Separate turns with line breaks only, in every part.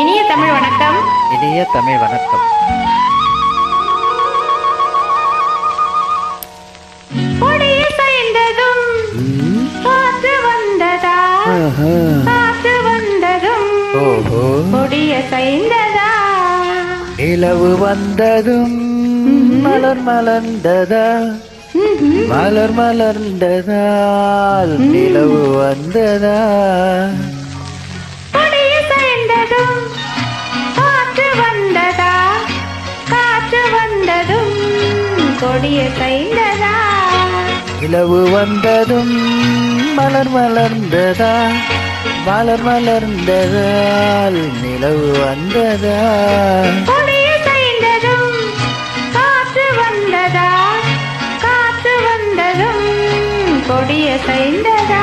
இனிய தமிழ் வணக்கம்.
இனிய தமிழ் வணக்கம்.
கொடியை சாய்ந்ததும் காற்று வந்ததா, காற்று வந்ததும் கொடியை சாய்ந்ததா,
நிலவு வந்ததும் மலர் மலர்ந்ததா, மலர் மலர்ந்ததால் நிலவு வந்ததா,
கொடியை சாய்ந்ததும் காற்று வந்ததா, காற்று வந்ததும் கொடியை சாய்ந்ததா,
நிலவு வந்ததும் மலர் மலர்ந்ததா, மலர் மலர்ந்ததால் நிலவு வந்ததா,
கொடியை சாய்ந்ததும் காற்று வந்ததா, காற்று வந்ததும் கொடியை சாய்ந்ததா.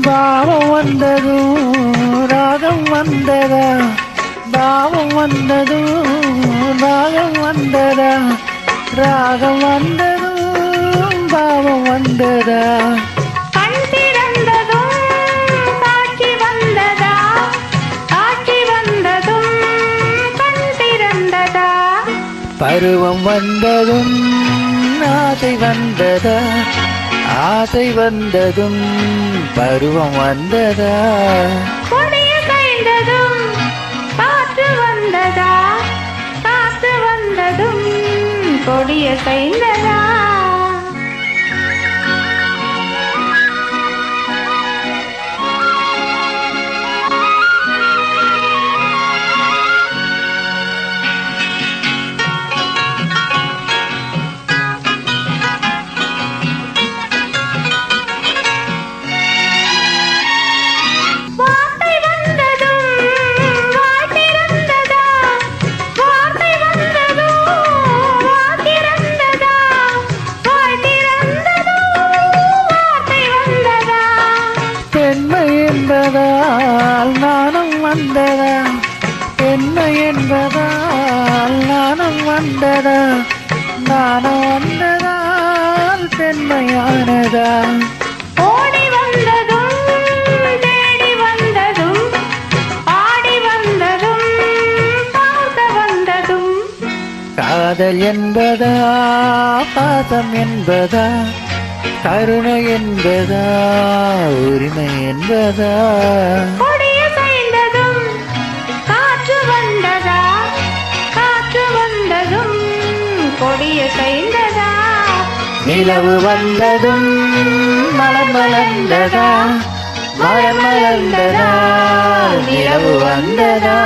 பாவம் வந்ததும் ராகம் வந்ததா, பாவம் வந்ததும் ராகம் வந்ததா, ராகம் வந்ததும் பாவம் வந்ததா,
கண் திறந்ததும் காட்சி வந்ததா, காட்சி வந்ததும் கண் திறந்ததா,
பருவம் வந்ததும் ஆசை வந்ததா, ஆசை வந்ததும் பருவம் வந்ததா,
கொடியை சாய்ந்ததும் காற்று வந்ததா, காற்று வந்ததும் கொடியை சாய்ந்ததா.
என்பதால் நானும் வந்ததா, என்ன என்பதால் நானும் வந்ததா, நானும் வந்ததால் பெண்மையானதா,
ஓடி வந்ததும் தேடி வந்ததும் ஆடி வந்ததும் பார்க்க வந்ததும்,
காதல் என்பதா பாசம் என்பதா, கருணை என்பதா உரிமை என்பதா,
கொடியை சாய்ந்ததும் காற்று வந்ததா, காற்று வந்ததும் கொடியை சாய்ந்ததா,
நிலவு வந்ததும் மலர் மலர்ந்ததா, மலர் மலர்ந்ததா நிலவு வந்ததா.